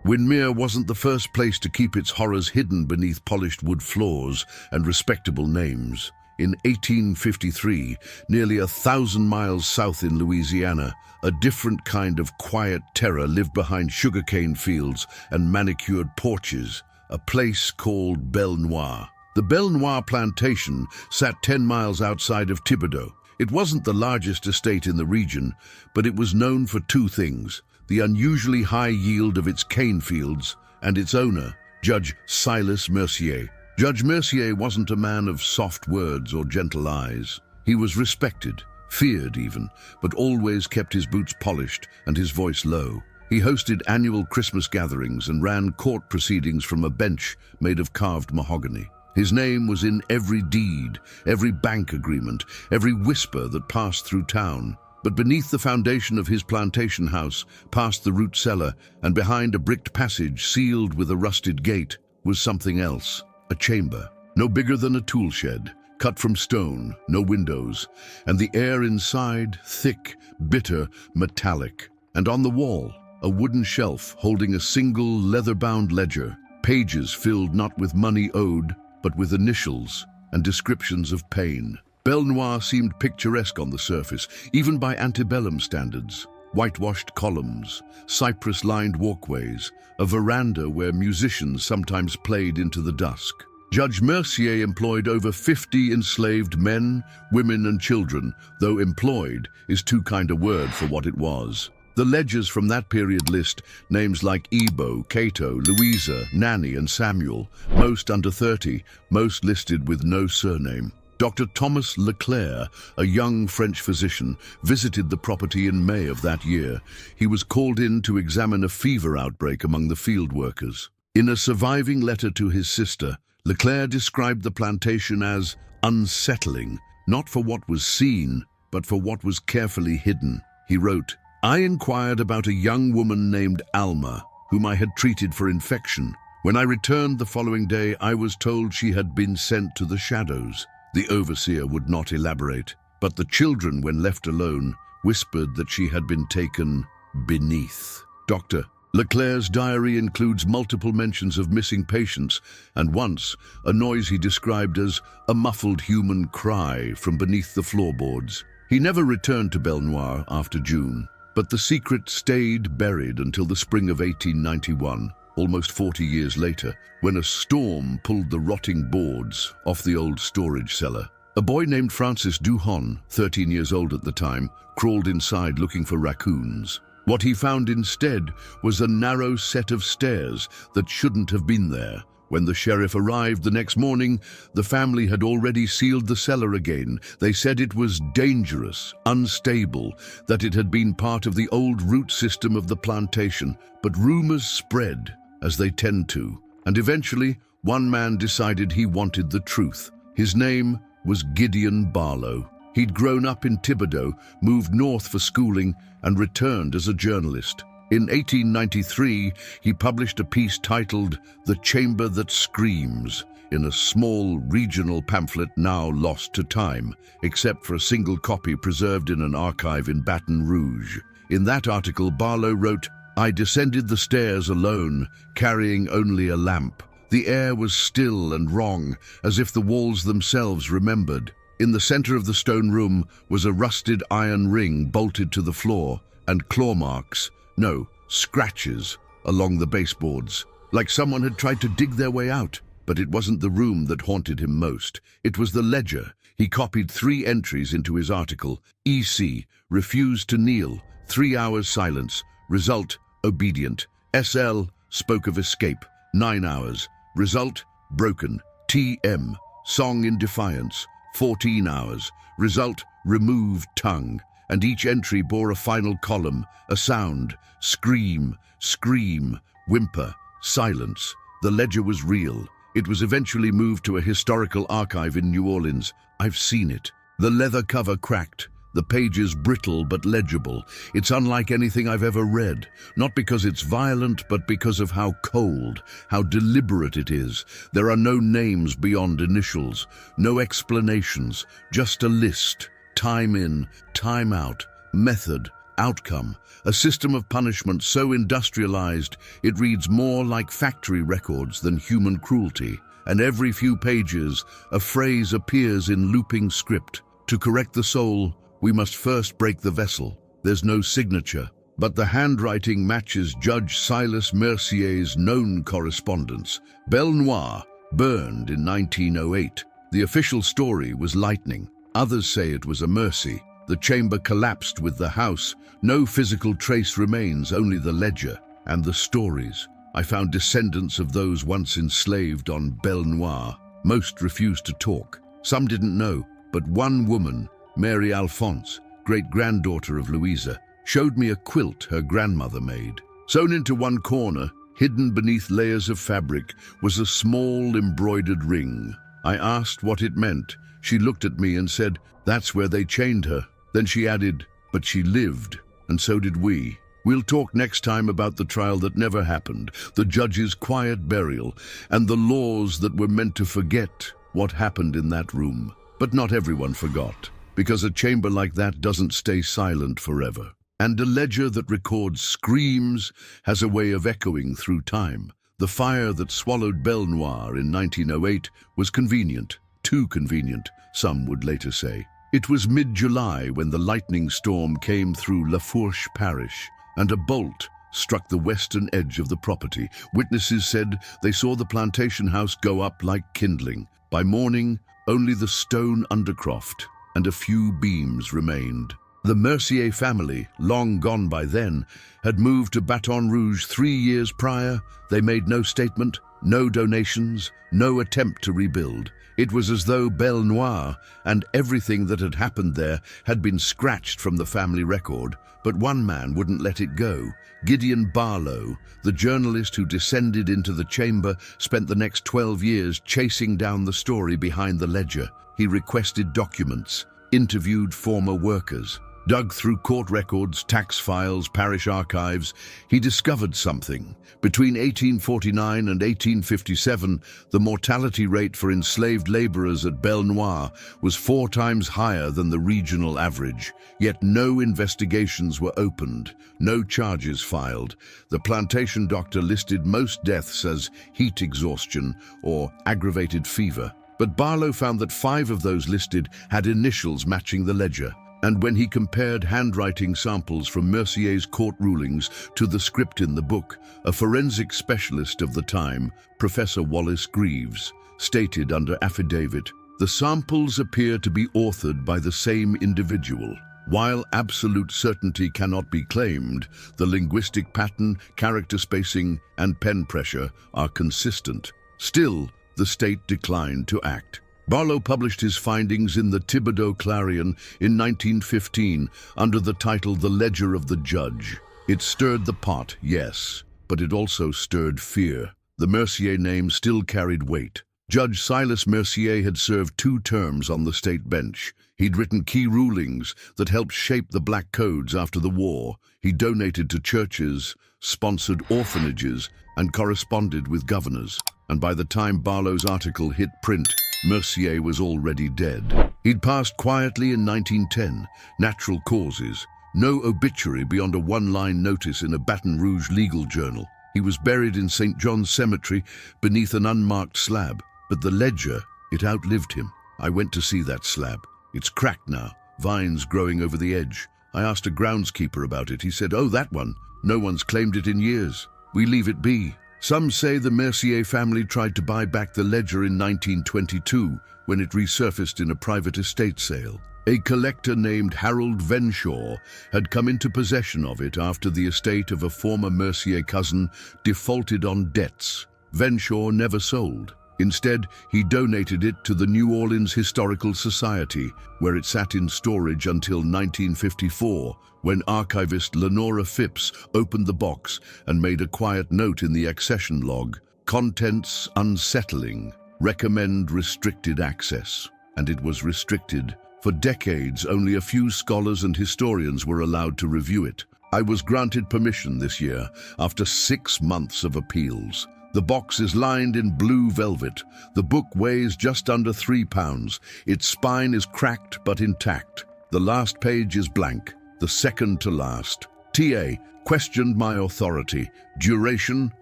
Windermere wasn't the first place to keep its horrors hidden beneath polished wood floors and respectable names. In 1853, nearly 1,000 miles south in Louisiana, a different kind of quiet terror lived behind sugarcane fields and manicured porches, a place called Belle Noire. The Belle Noire Plantation sat 10 miles outside of Thibodaux. It wasn't the largest estate in the region, but it was known for two things: the unusually high yield of its cane fields and its owner, Judge Silas Mercier. Judge Mercier wasn't a man of soft words or gentle eyes. He was respected, feared even, but always kept his boots polished and his voice low. He hosted annual Christmas gatherings and ran court proceedings from a bench made of carved mahogany. His name was in every deed, every bank agreement, every whisper that passed through town. But beneath the foundation of his plantation house, past the root cellar, and behind a bricked passage sealed with a rusted gate, was something else. A chamber, no bigger than a tool shed, cut from stone, no windows, and the air inside thick, bitter, metallic. And on the wall, a wooden shelf holding a single leather-bound ledger, pages filled not with money owed, but with initials and descriptions of pain. Belle Noire seemed picturesque on the surface, even by antebellum standards. Whitewashed columns, cypress-lined walkways, a veranda where musicians sometimes played into the dusk. Judge Mercier employed over 50 enslaved men, women, and children, though employed is too kind a word for what it was. The ledgers from that period list names like Ebo, Cato, Louisa, Nanny, and Samuel, most under 30, most listed with no surname. Dr. Thomas Leclerc, a young French physician, visited the property in May of that year. He was called in to examine a fever outbreak among the field workers. In a surviving letter to his sister, Leclerc described the plantation as unsettling, not for what was seen, but for what was carefully hidden. He wrote, "I inquired about a young woman named Alma, whom I had treated for infection. When I returned the following day, I was told she had been sent to the shadows." The overseer would not elaborate, but the children, when left alone, whispered that she had been taken beneath. Dr. Leclerc's diary includes multiple mentions of missing patients, and once, a noise he described as a muffled human cry from beneath the floorboards. He never returned to Belle Noire after June, but the secret stayed buried until the spring of 1891. Almost 40 years later, when a storm pulled the rotting boards off the old storage cellar. A boy named Francis Duhon, 13 years old at the time, crawled inside looking for raccoons. What he found instead was a narrow set of stairs that shouldn't have been there. When the sheriff arrived the next morning, the family had already sealed the cellar again. They said it was dangerous, unstable, that it had been part of the old root system of the plantation. But rumors spread, as they tend to, and eventually one man decided he wanted the truth. His name was Gideon Barlow. He'd grown up in Thibodaux, moved north for schooling, and returned as a journalist. In 1893, he published a piece titled "The Chamber That Screams" in a small regional pamphlet now lost to time, except for a single copy preserved in an archive in Baton Rouge. In that article, Barlow wrote, "I descended the stairs alone, carrying only a lamp. The air was still and wrong, as if the walls themselves remembered. In the center of the stone room was a rusted iron ring bolted to the floor, and claw marks, no, scratches, along the baseboards, like someone had tried to dig their way out. But it wasn't the room that haunted him most. It was the ledger." He copied 3 entries into his article. EC, refused to kneel, 3 hours silence. Result, obedient. SL, spoke of escape, 9 hours. Result, broken. TM, song in defiance, 14 hours. Result, removed tongue. And each entry bore a final column, a sound, scream, scream, whimper, silence. The ledger was real. It was eventually moved to a historical archive in New Orleans. I've seen it. The leather cover cracked, the pages brittle but legible. It's unlike anything I've ever read, not because it's violent, but because of how cold, how deliberate it is. There are no names beyond initials, no explanations, just a list. Time in, time out, method, outcome, a system of punishment so industrialized it reads more like factory records than human cruelty. And every few pages, a phrase appears in looping script. To correct the soul, we must first break the vessel. There's no signature, but the handwriting matches Judge Silas Mercier's known correspondence. Belle Noire, burned in 1908. The official story was lightning. Others say it was a mercy. The chamber collapsed with the house. No physical trace remains, only the ledger and the stories. I found descendants of those once enslaved on Belle Noire. Most refused to talk. Some didn't know, but one woman, Mary Alphonse, great-granddaughter of Louisa, showed me a quilt her grandmother made. Sewn into one corner, hidden beneath layers of fabric, was a small embroidered ring. I asked what it meant. She looked at me and said, "That's where they chained her." Then she added, "But she lived, and so did we." We'll talk next time about the trial that never happened, the judge's quiet burial, and the laws that were meant to forget what happened in that room. But not everyone forgot, because a chamber like that doesn't stay silent forever. And a ledger that records screams has a way of echoing through time. The fire that swallowed Belle Noire in 1908 was convenient, too convenient, some would later say. It was mid-July when the lightning storm came through La Fourche parish, and a bolt struck the western edge of the property. Witnesses said they saw the plantation house go up like kindling. By morning, only the stone undercroft and a few beams remained. The Mercier family, long gone by then, had moved to Baton Rouge 3 years prior. They made no statement, no donations, no attempt to rebuild. It was as though Belle Noire and everything that had happened there had been scratched from the family record. But one man wouldn't let it go. Gideon Barlow, the journalist who descended into the chamber, spent the next 12 years chasing down the story behind the ledger. He requested documents, interviewed former workers, dug through court records, tax files, parish archives. He discovered something. Between 1849 and 1857, the mortality rate for enslaved laborers at Belle Noire was 4 times higher than the regional average. Yet no investigations were opened, no charges filed. The plantation doctor listed most deaths as heat exhaustion or aggravated fever. But Barlow found that 5 of those listed had initials matching the ledger. And when he compared handwriting samples from Mercier's court rulings to the script in the book, a forensic specialist of the time, Professor Wallace Greaves, stated under affidavit, "The samples appear to be authored by the same individual. While absolute certainty cannot be claimed, the linguistic pattern, character spacing, and pen pressure are consistent." Still, the state declined to act. Barlow published his findings in the Thibodeau Clarion in 1915 under the title The Ledger of the Judge. It stirred the pot, yes, but it also stirred fear. The Mercier name still carried weight. Judge Silas Mercier had served 2 terms on the state bench. He'd written key rulings that helped shape the black codes after the war. He donated to churches, sponsored orphanages, and corresponded with governors. And by the time Barlow's article hit print, Mercier was already dead. He'd passed quietly in 1910, natural causes. No obituary beyond a 1-line notice in a Baton Rouge legal journal. He was buried in St. John's Cemetery beneath an unmarked slab. But the ledger, it outlived him. I went to see that slab. It's cracked now, vines growing over the edge. I asked a groundskeeper about it. He said, "Oh, that one. No one's claimed it in years. We leave it be." Some say the Mercier family tried to buy back the ledger in 1922 when it resurfaced in a private estate sale. A collector named Harold Venshaw had come into possession of it after the estate of a former Mercier cousin defaulted on debts. Venshaw never sold. Instead, he donated it to the New Orleans Historical Society, where it sat in storage until 1954, when archivist Lenora Phipps opened the box and made a quiet note in the accession log, "Contents unsettling. Recommend restricted access." And it was restricted. For decades, only a few scholars and historians were allowed to review it. I was granted permission this year, after 6 months of appeals. The box is lined in blue velvet. The book weighs just under 3 pounds. Its spine is cracked but intact. The last page is blank. the second to last. TA questioned my authority. Duration,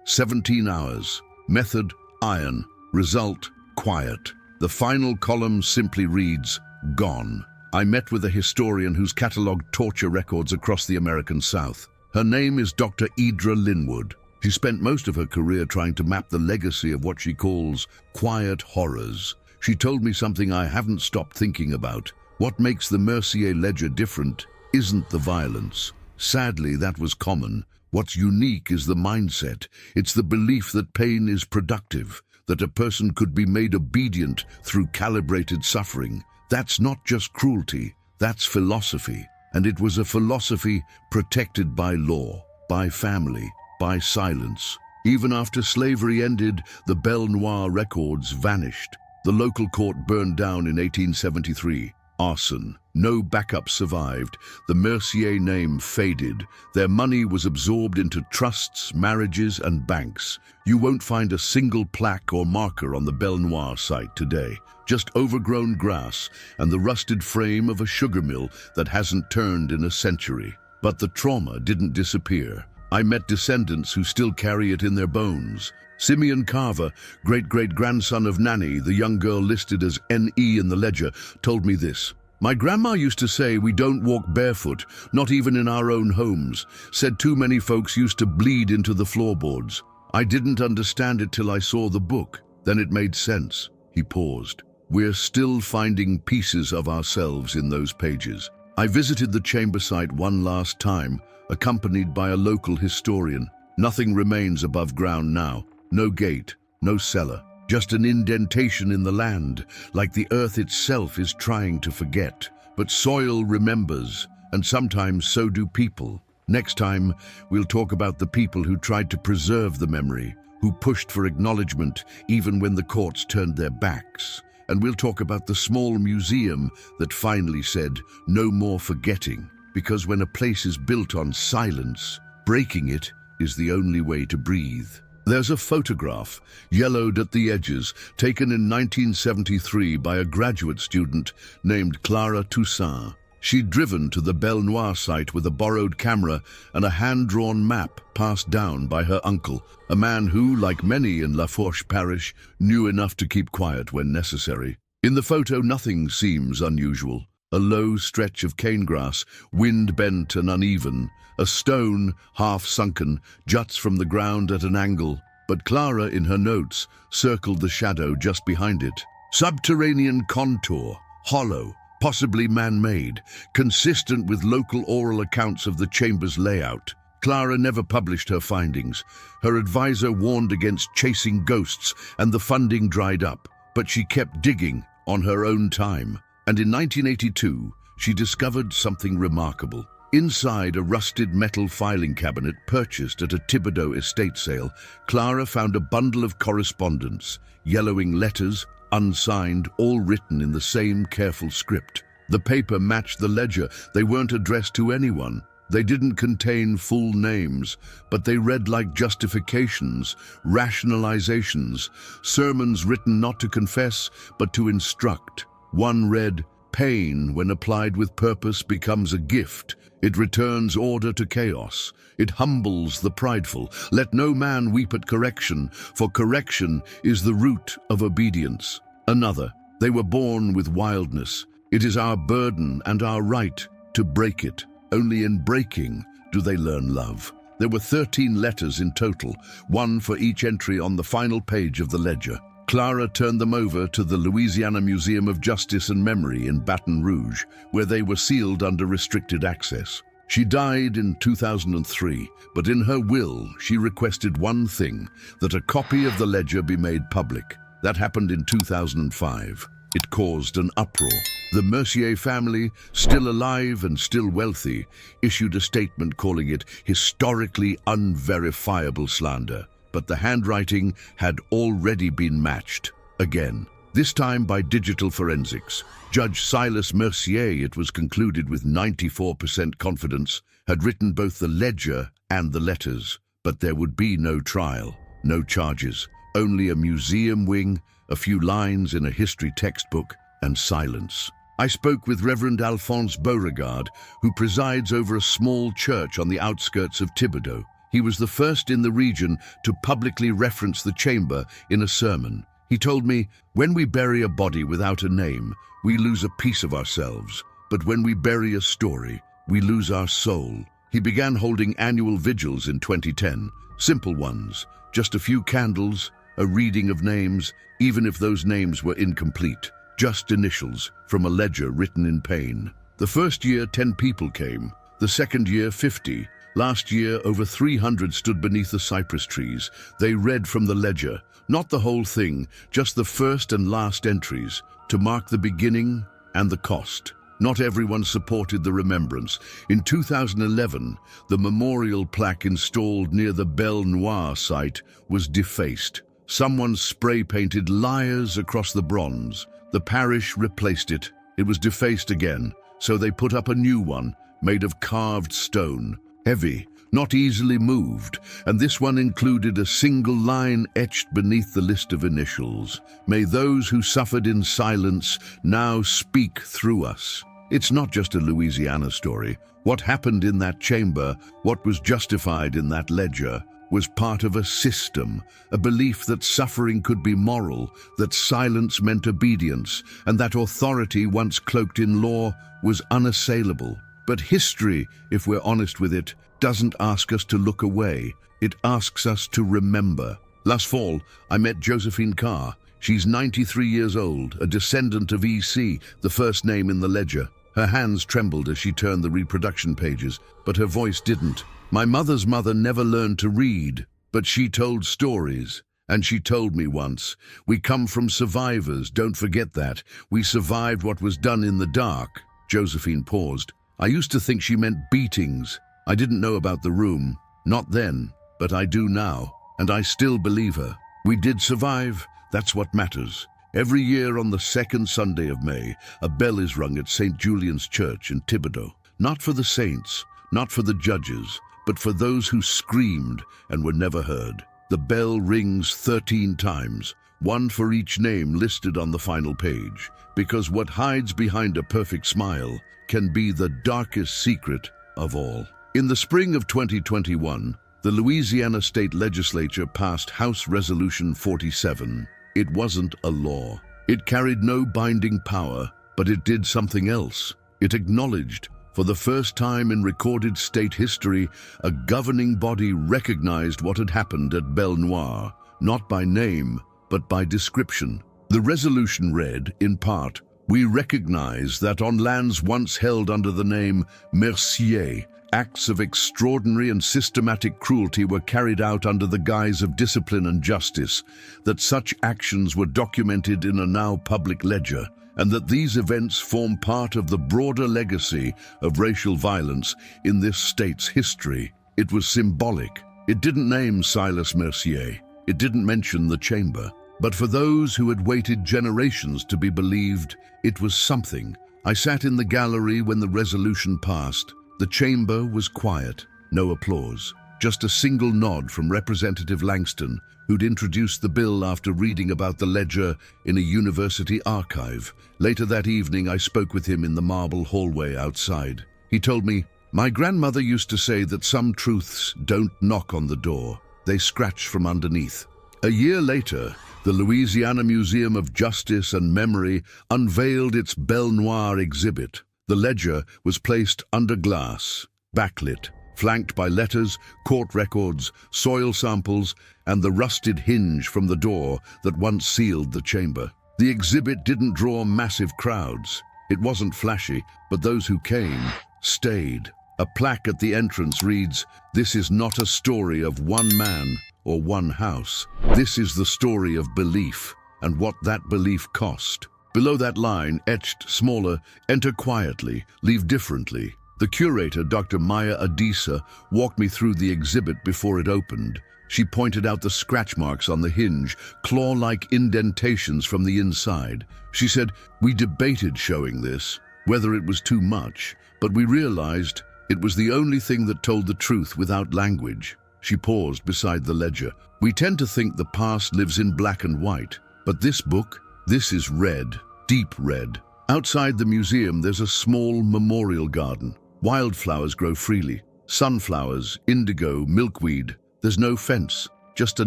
17 hours. Method, iron. Result, quiet. The final column simply reads, gone. I met with a historian who's catalogued torture records across the American South. Her name is Dr. Idra Linwood. She spent most of her career trying to map the legacy of what she calls quiet horrors. She told me something I haven't stopped thinking about. What makes the Mercier ledger different isn't the violence. Sadly, that was common. What's unique is the mindset. It's the belief that pain is productive, that a person could be made obedient through calibrated suffering. That's not just cruelty, that's philosophy. And it was a philosophy protected by law, by family, by silence. Even after slavery ended, the Belle Noire records vanished. The local court burned down in 1873. Arson. No backup survived. The Mercier name faded. Their money was absorbed into trusts, marriages, and banks. You won't find a single plaque or marker on the Belle Noire site today. Just overgrown grass and the rusted frame of a sugar mill that hasn't turned in a century. But the trauma didn't disappear. I met descendants who still carry it in their bones. Simeon Carver, great-great-grandson of Nanny, the young girl listed as N.E. in the ledger, told me this. My grandma used to say we don't walk barefoot, not even in our own homes. Said too many folks used to bleed into the floorboards. I didn't understand it till I saw the book. Then it made sense. He paused. We're still finding pieces of ourselves in those pages. I visited the chamber site one last time, accompanied by a local historian. Nothing remains above ground now. No gate, no cellar. Just an indentation in the land, like the earth itself is trying to forget. But soil remembers, and sometimes so do people. Next time, we'll talk about the people who tried to preserve the memory, who pushed for acknowledgement even when the courts turned their backs. And we'll talk about the small museum that finally said, no more forgetting. Because when a place is built on silence, breaking it is the only way to breathe. There's a photograph, yellowed at the edges, taken in 1973 by a graduate student named Clara Toussaint. She'd driven to the Belle Noire site with a borrowed camera and a hand-drawn map passed down by her uncle, a man who, like many in La Fourche parish, knew enough to keep quiet when necessary. In the photo, nothing seems unusual. A low stretch of cane grass, wind-bent and uneven. A stone, half-sunken, juts from the ground at an angle. But Clara, in her notes, circled the shadow just behind it. Subterranean contour, hollow, possibly man-made, consistent with local oral accounts of the chamber's layout. Clara never published her findings. Her advisor warned against chasing ghosts, and the funding dried up. But she kept digging on her own time. And in 1982, she discovered something remarkable. Inside a rusted metal filing cabinet purchased at a Thibodeau estate sale, Clara found a bundle of correspondence, yellowing letters, unsigned, all written in the same careful script. The paper matched the ledger. They weren't addressed to anyone. They didn't contain full names, but they read like justifications, rationalizations, sermons written not to confess, but to instruct. One read, "Pain, when applied with purpose, becomes a gift. It returns order to chaos. It humbles the prideful. Let no man weep at correction, for correction is the root of obedience." Another, "They were born with wildness. It is our burden and our right to break it. Only in breaking do they learn love." There were 13 letters in total, one for each entry on the final page of the ledger. Clara turned them over to the Louisiana Museum of Justice and Memory in Baton Rouge, where they were sealed under restricted access. She died in 2003, but in her will, she requested one thing, that a copy of the ledger be made public. That happened in 2005. It caused an uproar. The Mercier family, still alive and still wealthy, issued a statement calling it historically unverifiable slander. But the handwriting had already been matched, again, this time by digital forensics. Judge Silas Mercier, it was concluded with 94% confidence, had written both the ledger and the letters. But there would be no trial, no charges, only a museum wing, a few lines in a history textbook, and silence. I spoke with Reverend Alphonse Beauregard, who presides over a small church on the outskirts of Thibodeau. He was the first in the region to publicly reference the chamber in a sermon. He told me, "When we bury a body without a name, we lose a piece of ourselves. But when we bury a story, we lose our soul." He began holding annual vigils in 2010, simple ones, just a few candles, a reading of names, even if those names were incomplete, just initials from a ledger written in pain. The first year, 10 people came. The second year, 50. Last year, over 300 stood beneath the cypress trees. They read from the ledger, not the whole thing, just the first and last entries, to mark the beginning and the cost. Not everyone supported the remembrance. In 2011, the memorial plaque installed near the Belle Noire site was defaced. Someone spray-painted "Liars" across the bronze. The parish replaced it. It was defaced again, so they put up a new one, made of carved stone. Heavy, not easily moved, and this one included a single line etched beneath the list of initials. "May those who suffered in silence now speak through us." It's not just a Louisiana story. What happened in that chamber, what was justified in that ledger, was part of a system, a belief that suffering could be moral, that silence meant obedience, and that authority, once cloaked in law, was unassailable. But history, if we're honest with it, doesn't ask us to look away. It asks us to remember. Last fall, I met Josephine Carr. She's 93 years old, a descendant of E.C., the first name in the ledger. Her hands trembled as she turned the reproduction pages, but her voice didn't. My mother's mother never learned to read, but she told stories. And she told me once, "We come from survivors, don't forget that. We survived what was done in the dark." Josephine paused. I used to think she meant beatings. I didn't know about the room. Not then, but I do now. And I still believe her. We did survive. That's what matters. Every year on the second Sunday of May, a bell is rung at St. Julian's Church in Thibodeau. Not for the saints, not for the judges, but for those who screamed and were never heard. The bell rings 13 times, one for each name listed on the final page, because what hides behind a perfect smile can be the darkest secret of all. In the spring of 2021, the Louisiana State Legislature passed House Resolution 47. It wasn't a law. It carried no binding power, but it did something else. It acknowledged, for the first time in recorded state history, a governing body recognized what had happened at Belle Noire, not by name, but by description. The resolution read, in part, "We recognize that on lands once held under the name Mercier, acts of extraordinary and systematic cruelty were carried out under the guise of discipline and justice, that such actions were documented in a now public ledger, and that these events form part of the broader legacy of racial violence in this state's history." It was symbolic. It didn't name Silas Mercier. It didn't mention the chamber. But for those who had waited generations to be believed, it was something. I sat in the gallery when the resolution passed. The chamber was quiet, no applause, just a single nod from Representative Langston, who'd introduced the bill after reading about the ledger in a university archive. Later that evening, I spoke with him in the marble hallway outside. He told me, "My grandmother used to say that some truths don't knock on the door, they scratch from underneath." A year later, the Louisiana Museum of Justice and Memory unveiled its Belle Noire exhibit. The ledger was placed under glass, backlit, flanked by letters, court records, soil samples, and the rusted hinge from the door that once sealed the chamber. The exhibit didn't draw massive crowds. It wasn't flashy, but those who came stayed. A plaque at the entrance reads, "This is not a story of one man or one house. This is the story of belief, and what that belief cost." Below that line, etched smaller, "Enter quietly, leave differently." The curator, Dr. Maya Adisa, walked me through the exhibit before it opened. She pointed out the scratch marks on the hinge, claw-like indentations from the inside. She said, "We debated showing this, whether it was too much, but we realized it was the only thing that told the truth without language." She paused beside the ledger. "We tend to think the past lives in black and white, but this book, this is red, deep red, Outside the museum, there's a small memorial garden. Wildflowers grow freely. Sunflowers, indigo, milkweed. There's no fence, just a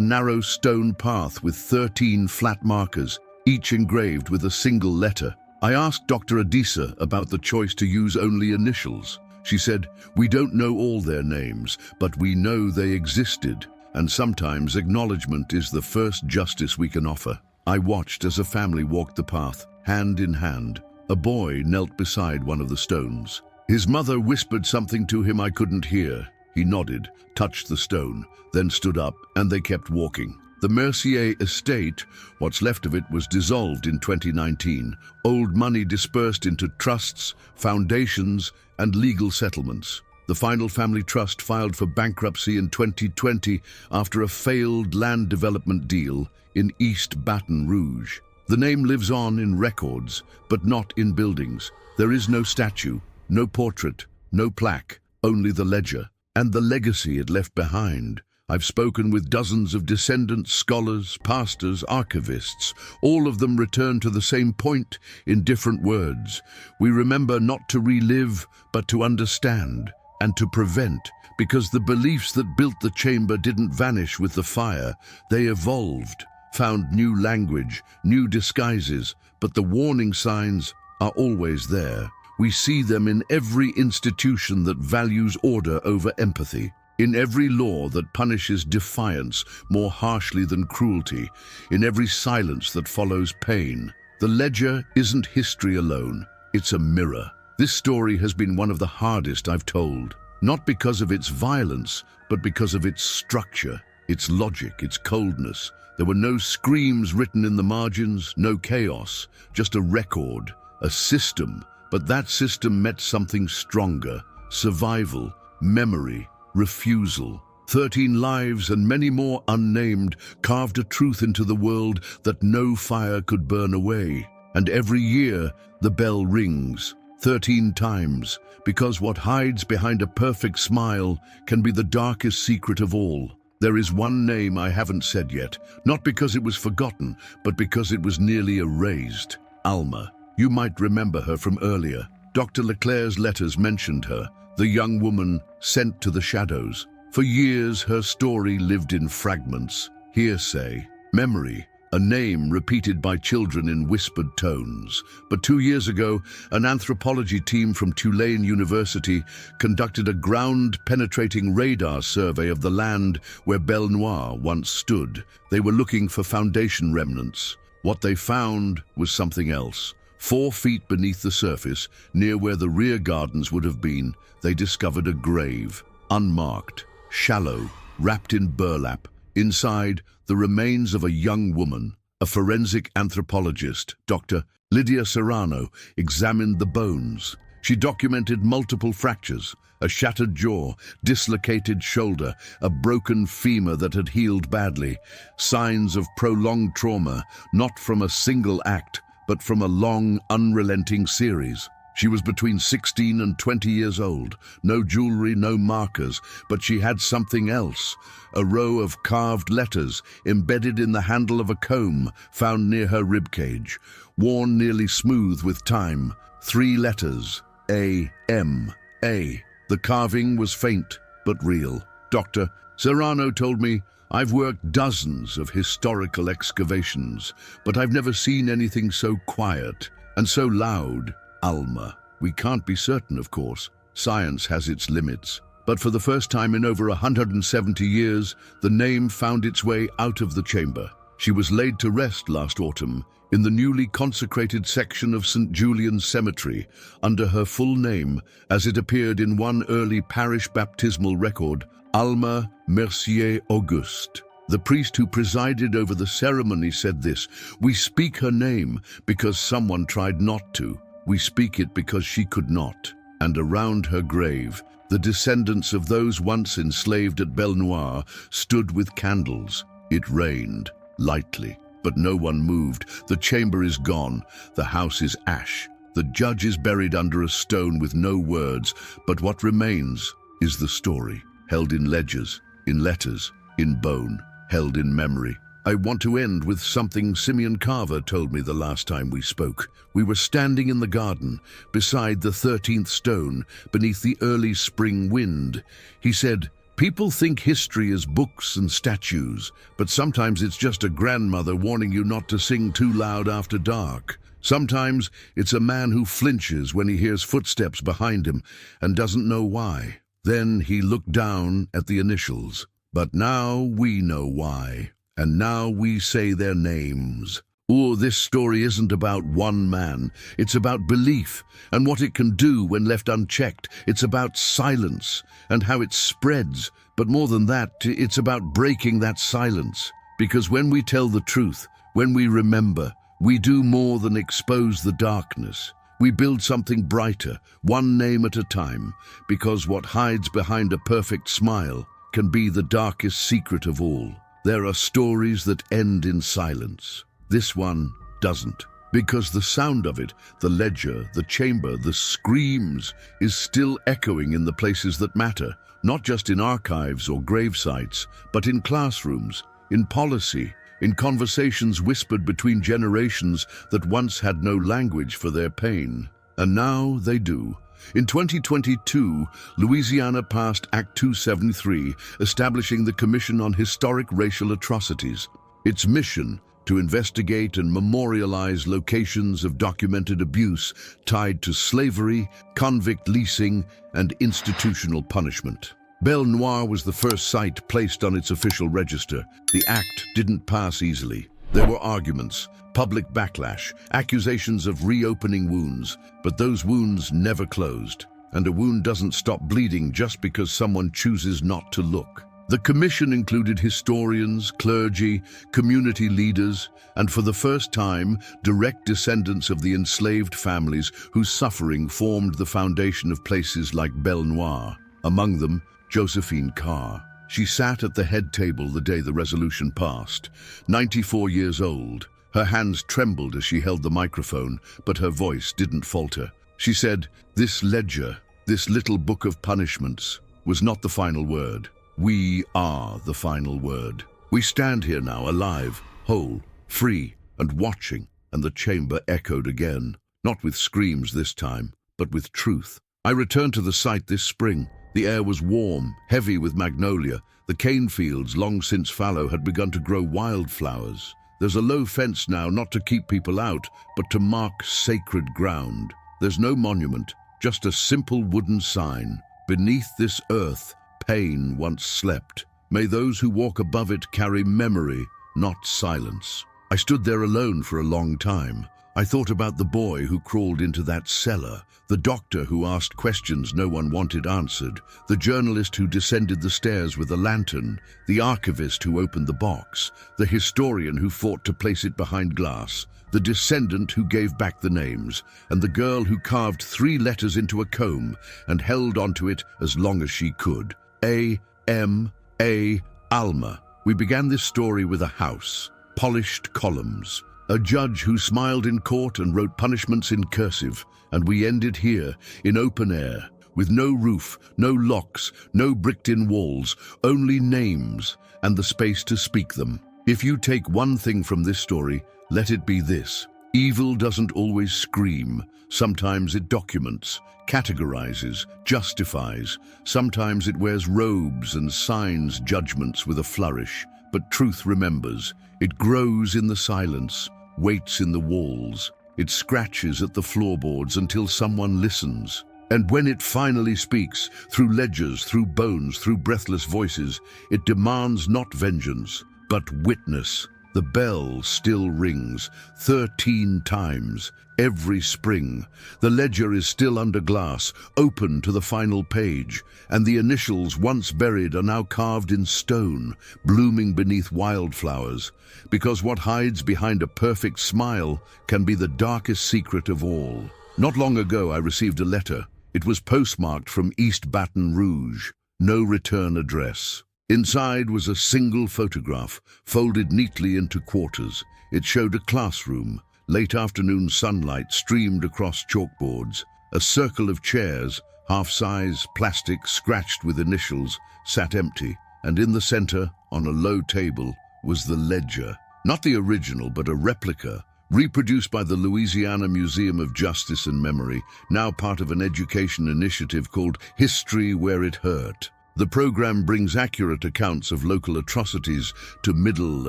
narrow stone path with 13 flat markers, each engraved with a single letter. I asked Dr. Adisa about the choice to use only initials. She said, "We don't know all their names, but we know they existed, and sometimes acknowledgement is the first justice we can offer." I watched as a family walked the path, hand in hand. A boy knelt beside one of the stones. His mother whispered something to him I couldn't hear. He nodded, touched the stone, then stood up, and they kept walking. The Mercier estate, what's left of it, was dissolved in 2019. Old money dispersed into trusts, foundations, and legal settlements. The final family trust filed for bankruptcy in 2020 after a failed land development deal in East Baton Rouge. The name lives on in records, but not in buildings. There is no statue, no portrait, no plaque, only the ledger and the legacy it left behind. I've spoken with dozens of descendants, scholars, pastors, archivists. All of them return to the same point in different words. We remember not to relive, but to understand and to prevent, because the beliefs that built the chamber didn't vanish with the fire. They evolved, found new language, new disguises, but the warning signs are always there. We see them in every institution that values order over empathy, in every law that punishes defiance more harshly than cruelty, in every silence that follows pain. The ledger isn't history alone, it's a mirror. This story has been one of the hardest I've told, not because of its violence, but because of its structure, its logic, its coldness. There were no screams written in the margins, no chaos, just a record, a system. But that system met something stronger: survival, memory, refusal. 13 lives and many more unnamed carved a truth into the world that no fire could burn away. And every year the bell rings 13 times, because what hides behind a perfect smile can be the darkest secret of all. There is one name I haven't said yet, not because it was forgotten, but because it was nearly erased: Alma. You might remember her from earlier. Dr. Leclerc's letters mentioned her, the young woman sent to the shadows. For years, her story lived in fragments, hearsay, memory, a name repeated by children in whispered tones. But 2 years ago, an anthropology team from Tulane University conducted a ground-penetrating radar survey of the land where Belle Noire once stood. They were looking for foundation remnants. What they found was something else. 4 feet beneath the surface, near where the rear gardens would have been, they discovered a grave, unmarked, shallow, wrapped in burlap. Inside, the remains of a young woman. A forensic anthropologist, Dr. Lydia Serrano, examined the bones. She documented multiple fractures, a shattered jaw, dislocated shoulder, a broken femur that had healed badly. Signs of prolonged trauma, not from a single act, but from a long, unrelenting series. She was between 16 and 20 years old. No jewelry, no markers, but she had something else. A row of carved letters embedded in the handle of a comb found near her ribcage, worn nearly smooth with time. 3 letters, A-M-A. The carving was faint, but real. Dr. Serrano told me, "I've worked dozens of historical excavations, but I've never seen anything so quiet and so loud. Alma. We can't be certain, of course. Science has its limits. But for the first time in over 170 years, the name found its way out of the chamber. She was laid to rest last autumn in the newly consecrated section of St. Julian's Cemetery under her full name as it appeared in one early parish baptismal record, Alma Mercier Auguste. The priest who presided over the ceremony said this: "We speak her name because someone tried not to. We speak it because she could not." And around her grave, the descendants of those once enslaved at Belle Noire stood with candles. It rained, lightly, but no one moved. The chamber is gone. The house is ash. The judge is buried under a stone with no words, but what remains is the story, held in ledgers, in letters, in bone, held in memory. I want to end with something Simeon Carver told me the last time we spoke. We were standing in the garden, beside the 13th stone, beneath the early spring wind. He said, "People think history is books and statues, but sometimes it's just a grandmother warning you not to sing too loud after dark. Sometimes it's a man who flinches when he hears footsteps behind him and doesn't know why." Then he looked down at the initials. But now we know why, and now we say their names. This story isn't about one man. It's about belief and what it can do when left unchecked. It's about silence and how it spreads. But more than that, it's about breaking that silence. Because when we tell the truth, when we remember, we do more than expose the darkness. We build something brighter, one name at a time, because what hides behind a perfect smile can be the darkest secret of all. There are stories that end in silence. This one doesn't, because the sound of it, the ledger, the chamber, the screams, is still echoing in the places that matter, not just in archives or grave sites, but in classrooms, in policy, in conversations whispered between generations that once had no language for their pain. And now they do. In 2022, Louisiana passed Act 273, establishing the Commission on Historic Racial Atrocities. Its mission, to investigate and memorialize locations of documented abuse tied to slavery, convict leasing, and institutional punishment. Belle Noire was the first site placed on its official register. The act didn't pass easily. There were arguments, public backlash, accusations of reopening wounds, but those wounds never closed. And a wound doesn't stop bleeding just because someone chooses not to look. The commission included historians, clergy, community leaders, and for the first time, direct descendants of the enslaved families whose suffering formed the foundation of places like Belle Noire. Among them, Josephine Carr. She sat at the head table the day the resolution passed, 94 years old. Her hands trembled as she held the microphone, but her voice didn't falter. She said, "This ledger, this little book of punishments, was not the final word. We are the final word. We stand here now, alive, whole, free, and watching," and the chamber echoed again, not with screams this time, but with truth. I returned to the site this spring. The air was warm, heavy with magnolia. The cane fields, long since fallow, had begun to grow wildflowers. There's a low fence now, not to keep people out, but to mark sacred ground. There's no monument, just a simple wooden sign. "Beneath this earth, pain once slept. May those who walk above it carry memory, not silence." I stood there alone for a long time. I thought about the boy who crawled into that cellar, the doctor who asked questions no one wanted answered, the journalist who descended the stairs with a lantern, the archivist who opened the box, the historian who fought to place it behind glass, the descendant who gave back the names, and the girl who carved 3 letters into a comb and held onto it as long as she could. A.M.A. Alma. We began this story with a house, polished columns, a judge who smiled in court and wrote punishments in cursive, and we ended here, in open air, with no roof, no locks, no bricked-in walls, only names and the space to speak them. If you take one thing from this story, let it be this: evil doesn't always scream. Sometimes it documents, categorizes, justifies. Sometimes it wears robes and signs judgments with a flourish. But truth remembers. It grows in the silence, waits in the walls. It scratches at the floorboards until someone listens. And when it finally speaks, through ledgers, through bones, through breathless voices, it demands not vengeance, but witness. The bell still rings 13 times, every spring. The ledger is still under glass, open to the final page, and the initials once buried are now carved in stone, blooming beneath wildflowers, because what hides behind a perfect smile can be the darkest secret of all. Not long ago, I received a letter. It was postmarked from East Baton Rouge. No return address. Inside was a single photograph, folded neatly into quarters. It showed a classroom. Late afternoon sunlight streamed across chalkboards. A circle of chairs, half-size, plastic, scratched with initials, sat empty. And in the center, on a low table, was the ledger. Not the original, but a replica, reproduced by the Louisiana Museum of Justice and Memory, now part of an education initiative called History Where It Hurt. The program brings accurate accounts of local atrocities to middle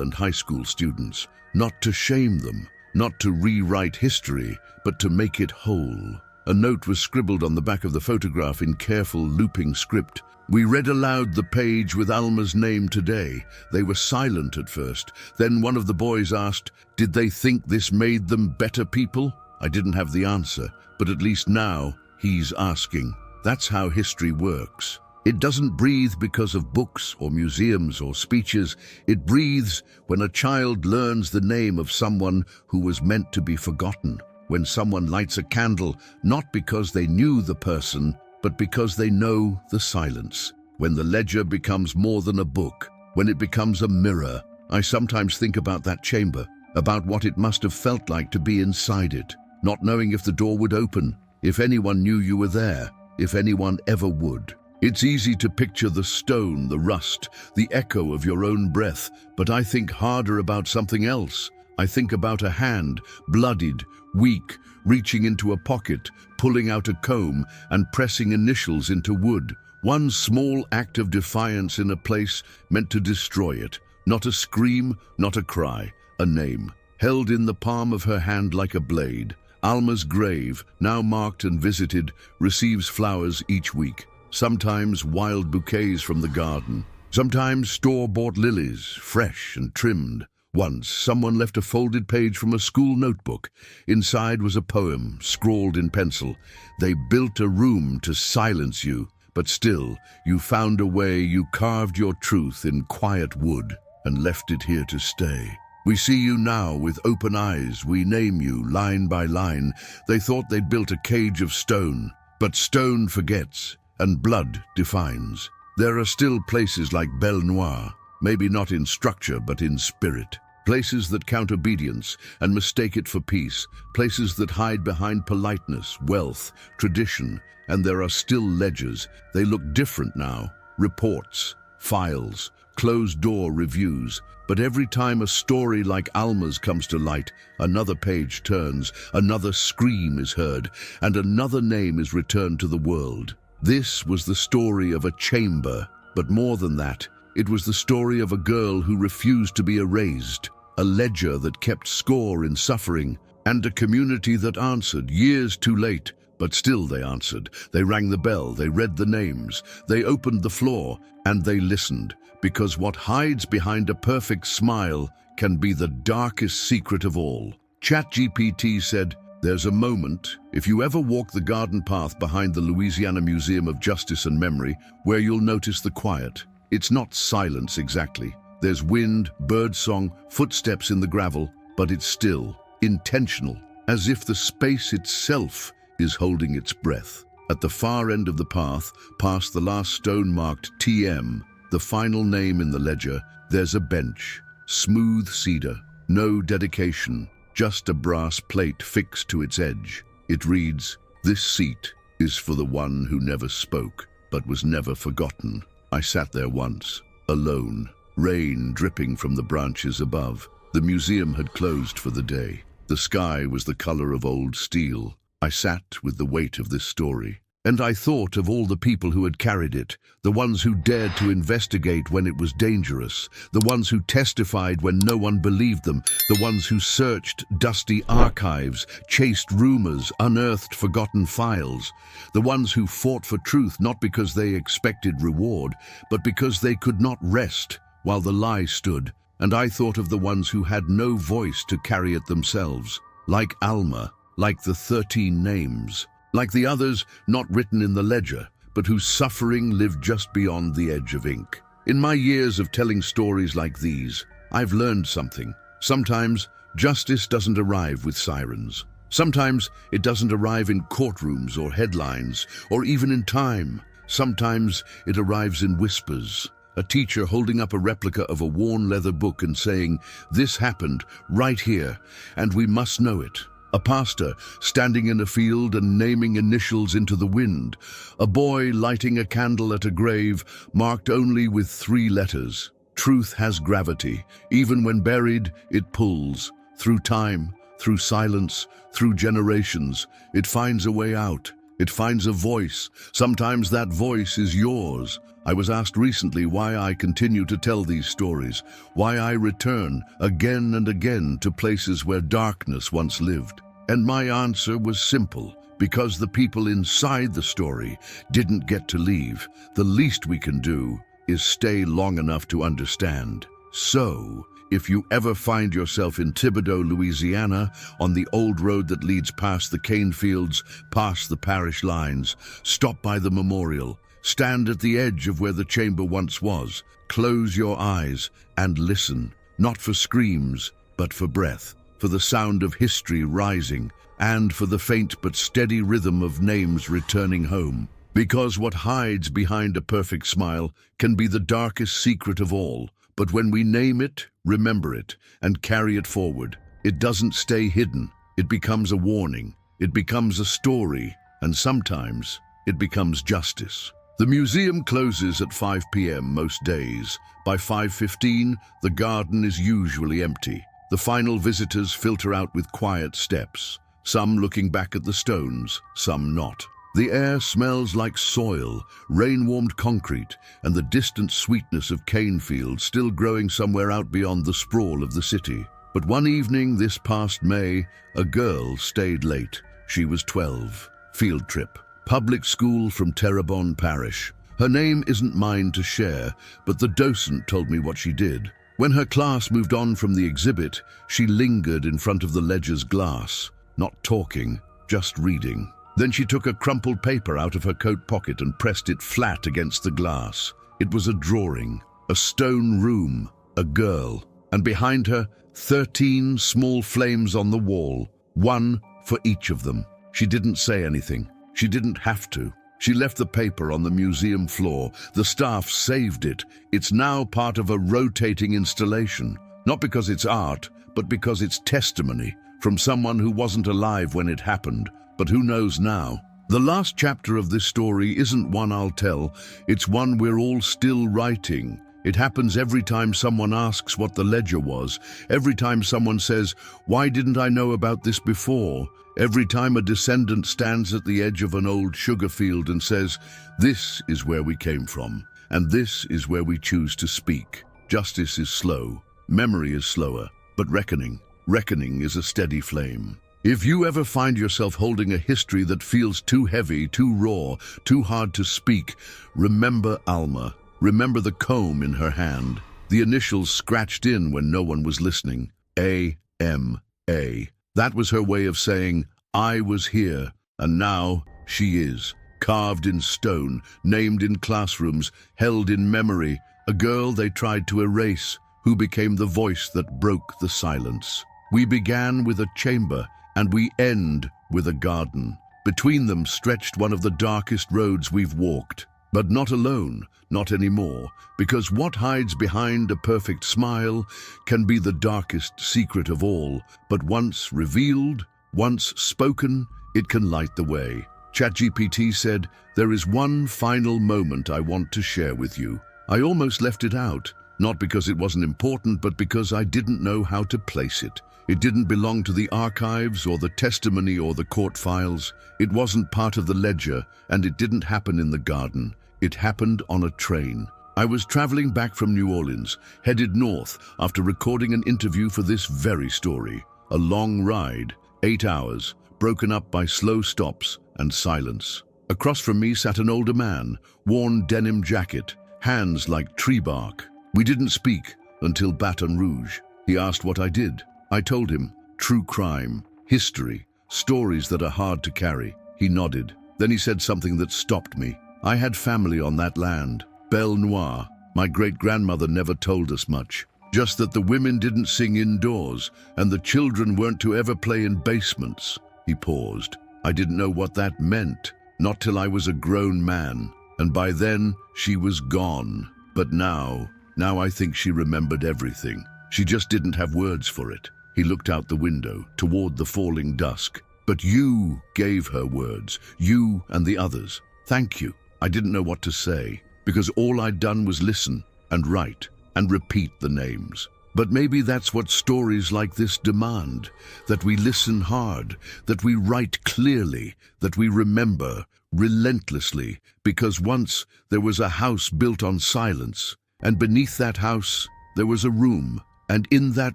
and high school students, not to shame them, not to rewrite history, but to make it whole. A note was scribbled on the back of the photograph in careful looping script. We read aloud the page with Alma's name today. They were silent at first. Then one of the boys asked, "Did they think this made them better people?" I didn't have the answer, but at least now he's asking. That's how history works. It doesn't breathe because of books or museums or speeches. It breathes when a child learns the name of someone who was meant to be forgotten. When someone lights a candle, not because they knew the person, but because they know the silence. When the ledger becomes more than a book, when it becomes a mirror, I sometimes think about that chamber, about what it must have felt like to be inside it, not knowing if the door would open, if anyone knew you were there, if anyone ever would. It's easy to picture the stone, the rust, the echo of your own breath, but I think harder about something else. I think about a hand, bloodied, weak, reaching into a pocket, pulling out a comb, and pressing initials into wood. One small act of defiance in a place meant to destroy it. Not a scream, not a cry, a name, held in the palm of her hand like a blade. Alma's grave, now marked and visited, receives flowers each week. Sometimes wild bouquets from the garden. Sometimes store-bought lilies, fresh and trimmed. Once, someone left a folded page from a school notebook. Inside was a poem, scrawled in pencil. They built a room to silence you, but still, you found a way. You carved your truth in quiet wood and left it here to stay. We see you now with open eyes. We name you line by line. They thought they'd built a cage of stone, but stone forgets, and blood defines. There are still places like Belle Noire, maybe not in structure but in spirit. Places that count obedience and mistake it for peace. Places that hide behind politeness, wealth, tradition. And there are still ledgers. They look different now. Reports, files, closed-door reviews. But every time a story like Alma's comes to light, another page turns, another scream is heard, and another name is returned to the world. This was the story of a chamber, but more than that, it was the story of a girl who refused to be erased, a ledger that kept score in suffering, and a community that answered years too late, but still they answered. They rang the bell, they read the names, they opened the floor, and they listened, because what hides behind a perfect smile can be the darkest secret of all. ChatGPT said, "There's a moment, if you ever walk the garden path behind the Louisiana Museum of Justice and Memory, where you'll notice the quiet. It's not silence exactly. There's wind, birdsong, footsteps in the gravel, but it's still, intentional, as if the space itself is holding its breath." At the far end of the path, past the last stone marked TM, the final name in the ledger, there's a bench, smooth cedar, no dedication, just a brass plate fixed to its edge. It reads, "This seat is for the one who never spoke, but was never forgotten." I sat there once, alone, rain dripping from the branches above. The museum had closed for the day. The sky was the color of old steel. I sat with the weight of this story. And I thought of all the people who had carried it, the ones who dared to investigate when it was dangerous, the ones who testified when no one believed them, the ones who searched dusty archives, chased rumors, unearthed forgotten files, the ones who fought for truth not because they expected reward, but because they could not rest while the lie stood. And I thought of the ones who had no voice to carry it themselves, like Alma, like the 13 names. Like the others, not written in the ledger, but whose suffering lived just beyond the edge of ink. In my years of telling stories like these, I've learned something. Sometimes, justice doesn't arrive with sirens. Sometimes, it doesn't arrive in courtrooms or headlines, or even in time. Sometimes, it arrives in whispers. A teacher holding up a replica of a worn leather book and saying, "This happened right here, and we must know it." A pastor standing in a field and naming initials into the wind. A boy lighting a candle at a grave marked only with 3 letters. Truth has gravity. Even when buried, it pulls. Through time, through silence, through generations, it finds a way out. It finds a voice. Sometimes that voice is yours. I was asked recently why I continue to tell these stories, why I return again and again to places where darkness once lived. And my answer was simple. Because the people inside the story didn't get to leave, the least we can do is stay long enough to understand. So, if you ever find yourself in Thibodaux, Louisiana, on the old road that leads past the cane fields, past the parish lines, stop by the memorial, stand at the edge of where the chamber once was, close your eyes and listen, not for screams, but for breath, for the sound of history rising, and for the faint but steady rhythm of names returning home. Because what hides behind a perfect smile can be the darkest secret of all. But when we name it, remember it, and carry it forward, it doesn't stay hidden. It becomes a warning. It becomes a story. And sometimes it becomes justice. The museum closes at 5 p.m. most days. By 5:15, the garden is usually empty. The final visitors filter out with quiet steps, some looking back at the stones, some not. The air smells like soil, rain-warmed concrete, and the distant sweetness of cane fields still growing somewhere out beyond the sprawl of the city. But one evening this past May, a girl stayed late. She was 12. Field trip. Public school from Terrebonne Parish. Her name isn't mine to share, but the docent told me what she did. When her class moved on from the exhibit, she lingered in front of the ledger's glass, not talking, just reading. Then she took a crumpled paper out of her coat pocket and pressed it flat against the glass. It was a drawing, a stone room, a girl, and behind her, 13 small flames on the wall, one for each of them. She didn't say anything. She didn't have to. She left the paper on the museum floor. The staff saved it. It's now part of a rotating installation. Not because it's art, but because it's testimony from someone who wasn't alive when it happened, but who knows now. The last chapter of this story isn't one I'll tell. It's one we're all still writing. It happens every time someone asks what the ledger was, every time someone says, "Why didn't I know about this before?" Every time a descendant stands at the edge of an old sugar field and says, "This is where we came from, and this is where we choose to speak." Justice is slow, memory is slower, but reckoning is a steady flame. If you ever find yourself holding a history that feels too heavy, too raw, too hard to speak, remember Alma. Remember the comb in her hand, the initials scratched in when no one was listening. A-M-A. That was her way of saying, I was here, and now she is. Carved in stone, named in classrooms, held in memory, a girl they tried to erase, who became the voice that broke the silence. We began with a chamber, and we end with a garden. Between them stretched one of the darkest roads we've walked. But not alone, not anymore, because what hides behind a perfect smile can be the darkest secret of all. But once revealed, once spoken, it can light the way. ChatGPT said, "There is one final moment I want to share with you." I almost left it out, not because it wasn't important, but because I didn't know how to place it. It didn't belong to the archives or the testimony or the court files. It wasn't part of the ledger, and it didn't happen in the garden. It happened on a train. I was traveling back from New Orleans, headed north after recording an interview for this very story. A long ride, 8 hours, broken up by slow stops and silence. Across from me sat an older man, worn denim jacket, hands like tree bark. We didn't speak until Baton Rouge. He asked what I did. I told him, true crime, history, stories that are hard to carry. He nodded. Then he said something that stopped me. I had family on that land, Belle Noire. My great-grandmother never told us much. Just that the women didn't sing indoors, and the children weren't to ever play in basements. He paused. I didn't know what that meant, not till I was a grown man. And by then, she was gone. But now I think she remembered everything. She just didn't have words for it. He looked out the window, toward the falling dusk. But you gave her words, you and the others. Thank you. I didn't know what to say, because all I'd done was listen and write. and repeat the names. But maybe that's what stories like this demand, that we listen hard, that we write clearly, that we remember relentlessly, because once there was a house built on silence, and beneath that house there was a room, and in that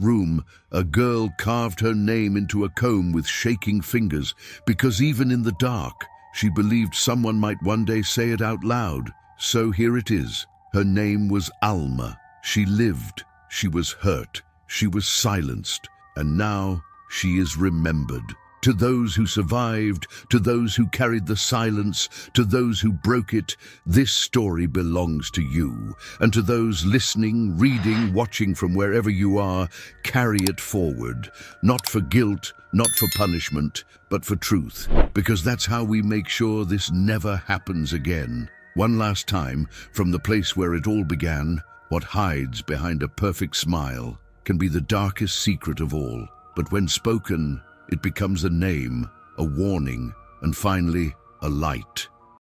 room a girl carved her name into a comb with shaking fingers, because even in the dark she believed someone might one day say it out loud. So here it is. Her name was Alma. She lived. She was hurt, she was silenced, and now she is remembered. To those who survived, to those who carried the silence, to those who broke it, this story belongs to you. And to those listening, reading, watching from wherever you are, carry it forward. Not for guilt, not for punishment, but for truth. Because that's how we make sure this never happens again. One last time, from the place where it all began, what hides behind a perfect smile can be the darkest secret of all. But when spoken, it becomes a name, a warning, and finally, a light.